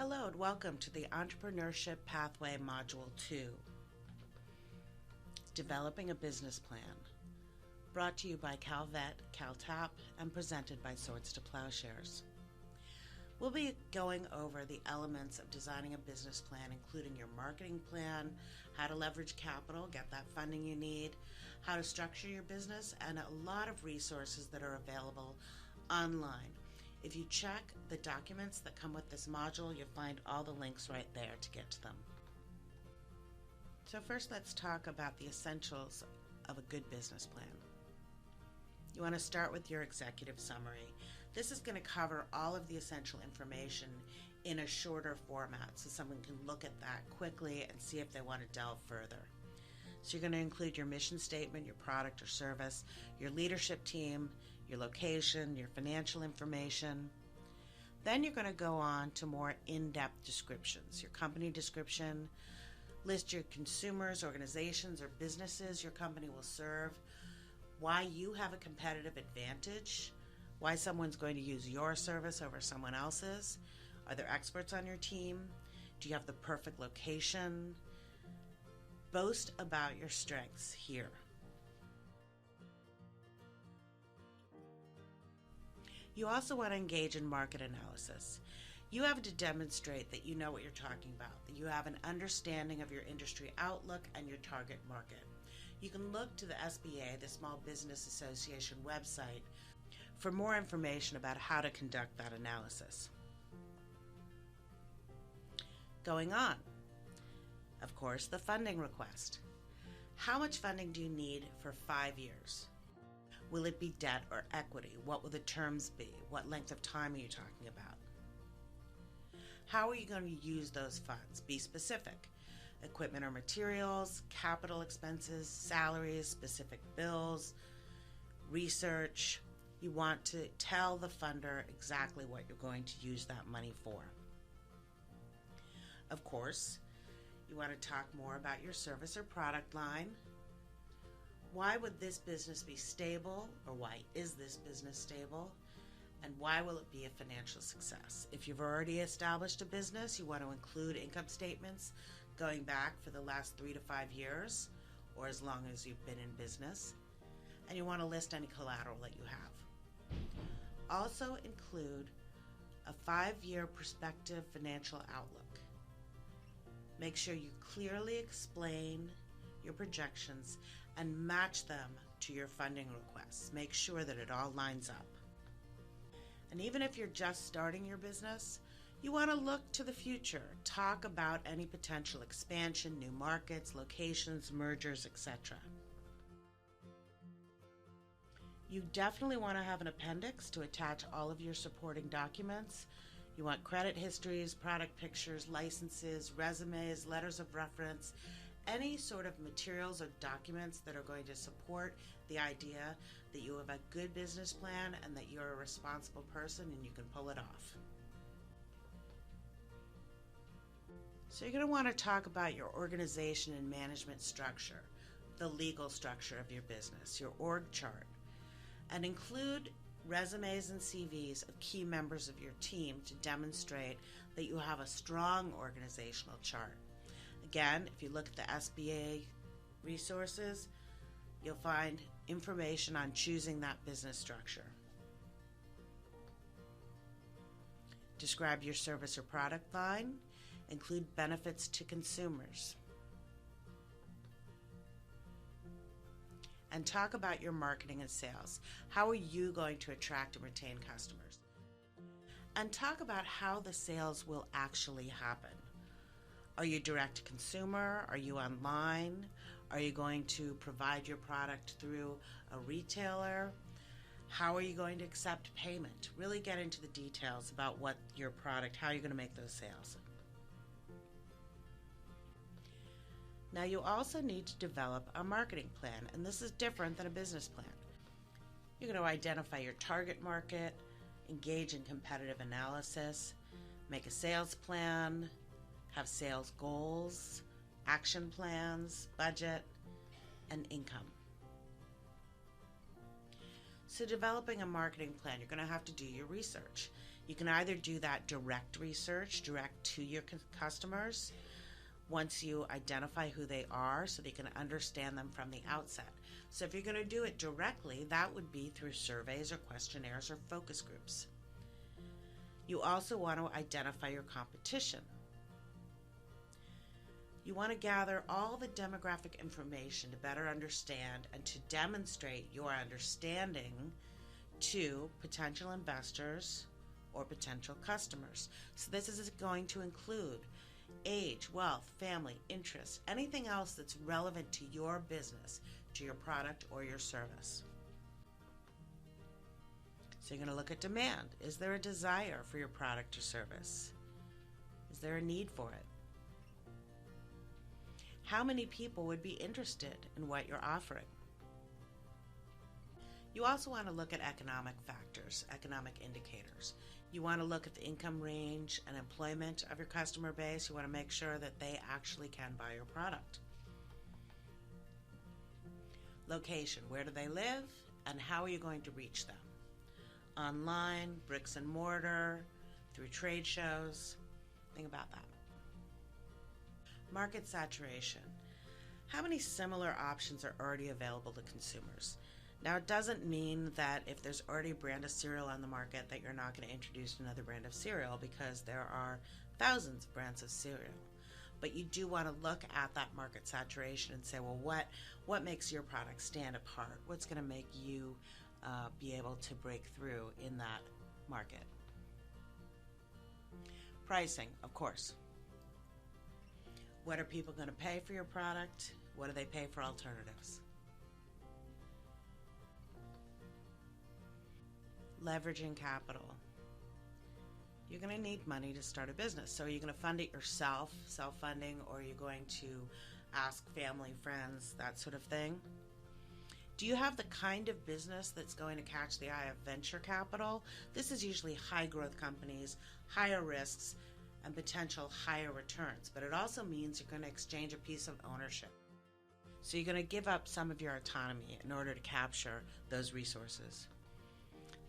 Hello and welcome to the Entrepreneurship Pathway Module 2, Developing a Business Plan, brought to you by CalTAP, and presented by Swords to Plowshares. We'll be going over the elements of designing a business plan, including your marketing plan, how to leverage capital, get that funding you need, how to structure your business, and a lot of resources that are available online. If you check the documents that come with this module, you'll find all the links right there to get to them. So first, let's talk about the essentials of a good business plan. You want to start with your executive summary. This is going to cover all of the essential information in a shorter format so someone can look at that quickly and see if they want to delve further. So you're going to include your mission statement, your product or service, your leadership team, your location, your financial information. Then you're going to go on to more in-depth descriptions, your company description, list your consumers, organizations, or businesses your company will serve, why you have a competitive advantage, why someone's going to use your service over someone else's, are there experts on your team, do you have the perfect location, boast about your strengths here. You also want to engage in market analysis. You have to demonstrate that you know what you're talking about, that you have an understanding of your industry outlook and your target market. You can look to the SBA, the Small Business Association website, for more information about how to conduct that analysis. Going on, of course, the funding request. How much funding do you need for 5 years? Will it be debt or equity? What will the terms be? What length of time are you talking about? How are you going to use those funds? Be specific. Equipment or materials, capital expenses, salaries, specific bills, research. You want to tell the funder exactly what you're going to use that money for. Of course, you want to talk more about your service or product line. Why would this business be stable, or why is this business stable, and why will it be a financial success? If you've already established a business, you want to include income statements going back for the last 3 to 5 years, or as long as you've been in business, and you want to list any collateral that you have. Also include a 5-year prospective financial outlook. Make sure you clearly explain your projections and match them to your funding requests. Make sure that it all lines up. And even if you're just starting your business, you want to look to the future. Talk about any potential expansion, new markets, locations, mergers, etc. You definitely want to have an appendix to attach all of your supporting documents. You want credit histories, product pictures, licenses, resumes, letters of reference, any sort of materials or documents that are going to support the idea that you have a good business plan and that you're a responsible person and you can pull it off. So you're going to want to talk about your organization and management structure, the legal structure of your business, your org chart, and include resumes and CVs of key members of your team to demonstrate that you have a strong organizational chart. Again, if you look at the SBA resources, you'll find information on choosing that business structure. Describe your service or product line. Include benefits to consumers. And talk about your marketing and sales. How are you going to attract and retain customers? And talk about how the sales will actually happen. Are you direct to consumer? Are you online? Are you going to provide your product through a retailer? How are you going to accept payment? Really get into the details about what your product, how you're going to make those sales. Now you also need to develop a marketing plan, and this is different than a business plan. You're going to identify your target market, engage in competitive analysis, make a sales plan, have sales goals, action plans, budget, and income. So developing a marketing plan, you're going to have to do your research. You can either do that direct research, direct to your customers, once you identify who they are so that you can understand them from the outset. So if you're going to do it directly, that would be through surveys or questionnaires or focus groups. You also want to identify your competition. You want to gather all the demographic information to better understand and to demonstrate your understanding to potential investors or potential customers. So this is going to include age, wealth, family, interests, anything else that's relevant to your business, to your product or your service. So you're going to look at demand. Is there a desire for your product or service? Is there a need for it? How many people would be interested in what you're offering? You also want to look at economic factors, economic indicators. You want to look at the income range and employment of your customer base. You want to make sure that they actually can buy your product. Location, where do they live and how are you going to reach them? Online, bricks and mortar, through trade shows. Think about that. Market saturation. How many similar options are already available to consumers? Now, it doesn't mean that if there's already a brand of cereal on the market that you're not going to introduce another brand of cereal, because there are thousands of brands of cereal. But you do want to look at that market saturation and say, well, what makes your product stand apart? What's going to make you be able to break through in that market? Pricing, of course. What are people going to pay for your product? What do they pay for alternatives? Leveraging capital. You're going to need money to start a business. So are you going to fund it yourself, self-funding, or are you going to ask family, friends, that sort of thing? Do you have the kind of business that's going to catch the eye of venture capital? This is usually high growth companies, higher risks, and potential higher returns. But it also means you're going to exchange a piece of ownership. So you're going to give up some of your autonomy in order to capture those resources.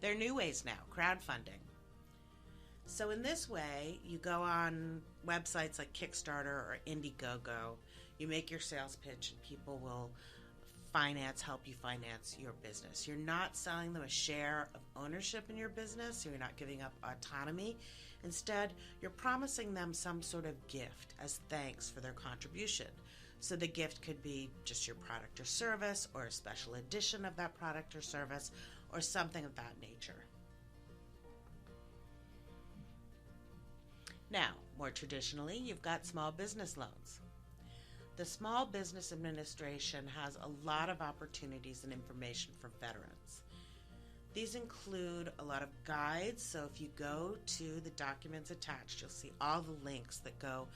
There are new ways now, crowdfunding. So in this way, you go on websites like Kickstarter or Indiegogo, you make your sales pitch and people will help you finance your business. You're not selling them a share of ownership in your business, so you're not giving up autonomy. Instead, you're promising them some sort of gift as thanks for their contribution. So the gift could be just your product or service, or a special edition of that product or service, or something of that nature. Now, more traditionally, you've got small business loans. The Small Business Administration has a lot of opportunities and information for veterans. These include a lot of guides, so if you go to the documents attached, you'll see all the links that go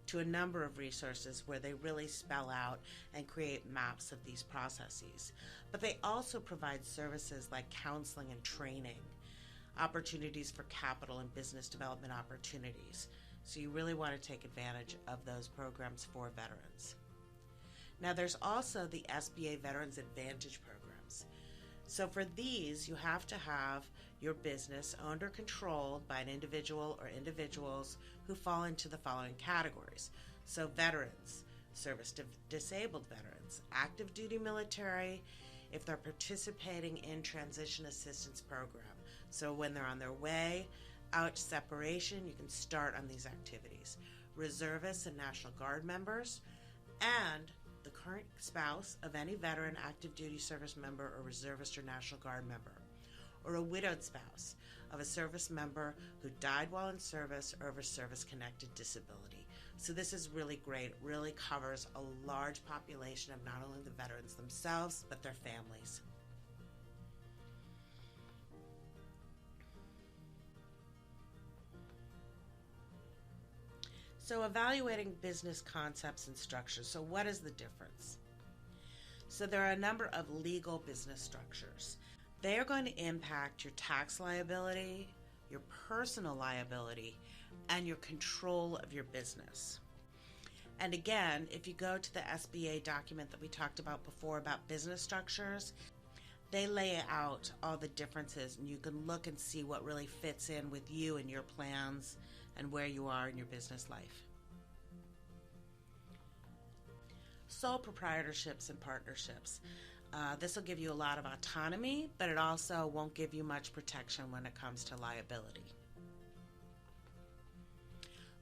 to a number of resources where they really spell out and create maps of these processes. But they also provide services like counseling and training, opportunities for capital and business development opportunities. So you really want to take advantage of those programs for veterans. Now there's also the SBA Veterans Advantage programs. So for these, you have to have your business owned or controlled by an individual or individuals who fall into the following categories. So veterans, service-disabled veterans, active duty military, if they're participating in transition assistance program. So when they're on their way out to separation, you can start on these activities. Reservists and National Guard members, and the current spouse of any veteran, active duty service member, or reservist or National Guard member, or a widowed spouse of a service member who died while in service or of a service-connected disability. So this is really great. It really covers a large population of not only the veterans themselves, but their families. So evaluating business concepts and structures. So what is the difference? So there are a number of legal business structures. They are going to impact your tax liability, your personal liability, and your control of your business. And again, if you go to the SBA document that we talked about before about business structures, They lay out all the differences, and you can look and see what really fits in with you and your plans and where you are in your business life. Sole proprietorships and partnerships. This will give you a lot of autonomy, but it also won't give you much protection when it comes to liability.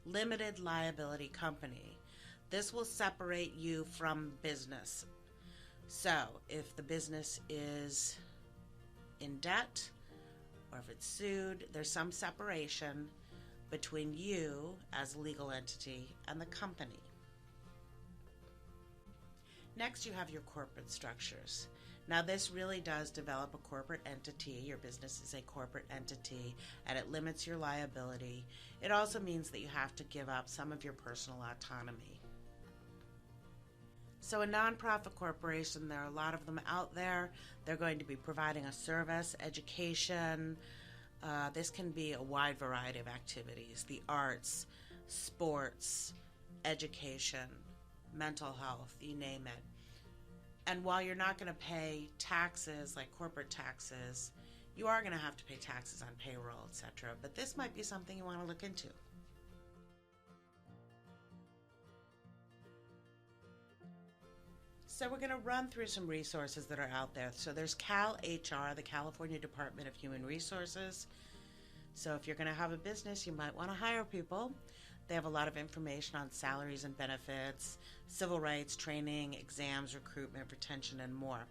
Limited liability company. This will separate you from business. So if the business is in debt or if it's sued, there's some separation between you as a legal entity and the company. Next, you have your corporate structures. Now, this really does develop a corporate entity. Your business is a corporate entity, and it limits your liability. It also means that you have to give up some of your personal autonomy. So a nonprofit corporation, there are a lot of them out there. They're going to be providing a service, education. This can be a wide variety of activities: the arts, sports, education, mental health, you name it. And while you're not going to pay taxes like corporate taxes, you are going to have to pay taxes on payroll, etc. But this might be something you want to look into. So we're going to run through some resources that are out there. So there's CalHR, the California Department of Human Resources. So if you're going to have a business, you might want to hire people. They have a lot of information on salaries and benefits, civil rights, training, exams, recruitment, retention, and more.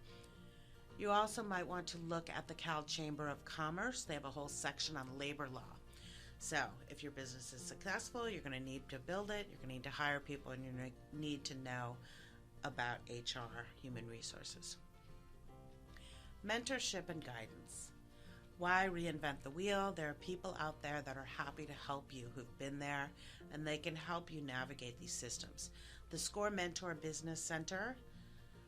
You also might want to look at the Cal Chamber of Commerce. They have a whole section on labor law. So if your business is successful, you're going to need to build it, you're going to need to hire people, and you're going to need to know about HR, human resources. Mentorship and guidance. Why reinvent the wheel? There are people out there that are happy to help you, who've been there, and they can help you navigate these systems. The SCORE Mentor Business Center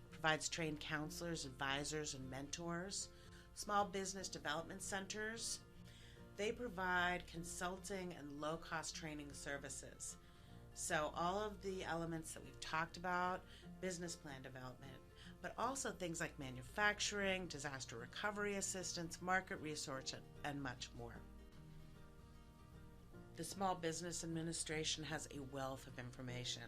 provides trained counselors, advisors, and mentors. Small business development centers, they provide consulting and low-cost training services. So all of the elements that we've talked about, business plan development, but also things like manufacturing, disaster recovery assistance, market research, and much more. The Small Business Administration has a wealth of information.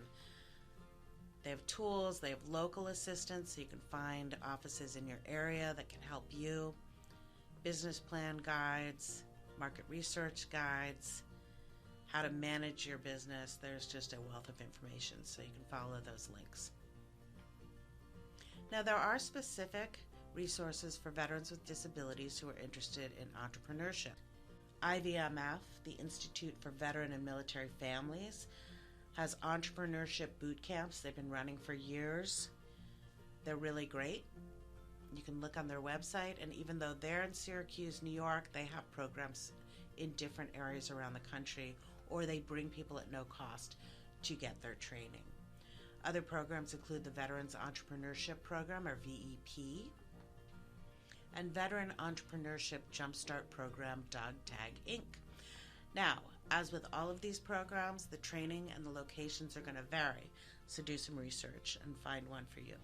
They have tools, they have local assistance, so you can find offices in your area that can help you, business plan guides, market research guides, how to manage your business. There's just a wealth of information, so you can follow those links. Now, there are specific resources for veterans with disabilities who are interested in entrepreneurship. IVMF, the Institute for Veteran and Military Families, has entrepreneurship boot camps. They've been running for years. They're really great. You can look on their website, and even though they're in Syracuse, New York, they have programs in different areas around the country, or they bring people at no cost to get their training. Other programs include the Veterans Entrepreneurship Program, or VEP, and Veteran Entrepreneurship Jumpstart Program, Dog Tag Inc. Now, as with all of these programs, the training and the locations are going to vary, so do some research and find one for you.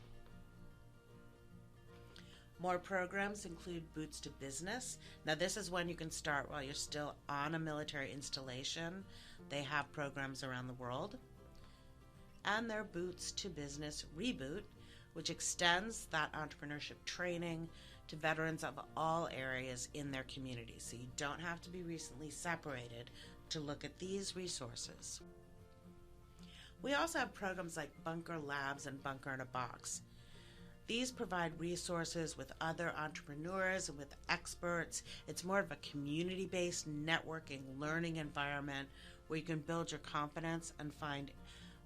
More programs include Boots to Business. Now, this is when you can start while you're still on a military installation. They have programs around the world. And their Boots to Business Reboot, which extends that entrepreneurship training to veterans of all areas in their community. So you don't have to be recently separated to look at these resources. We also have programs like Bunker Labs and Bunker in a Box. These provide resources with other entrepreneurs and with experts. It's more of a community-based networking, learning environment where you can build your confidence and find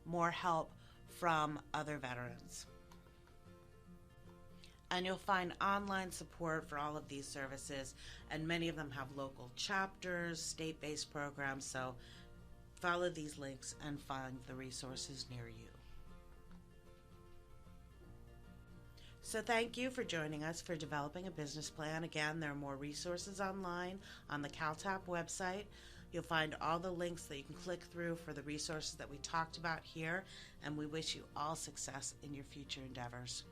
more help from other veterans. And you'll find online support for all of these services, and many of them have local chapters, state-based programs, so follow these links and find the resources near you. So thank you for joining us for developing a business plan. Again, there are more resources online on the CalTAP website. You'll find all the links that you can click through for the resources that we talked about here, and we wish you all success in your future endeavors.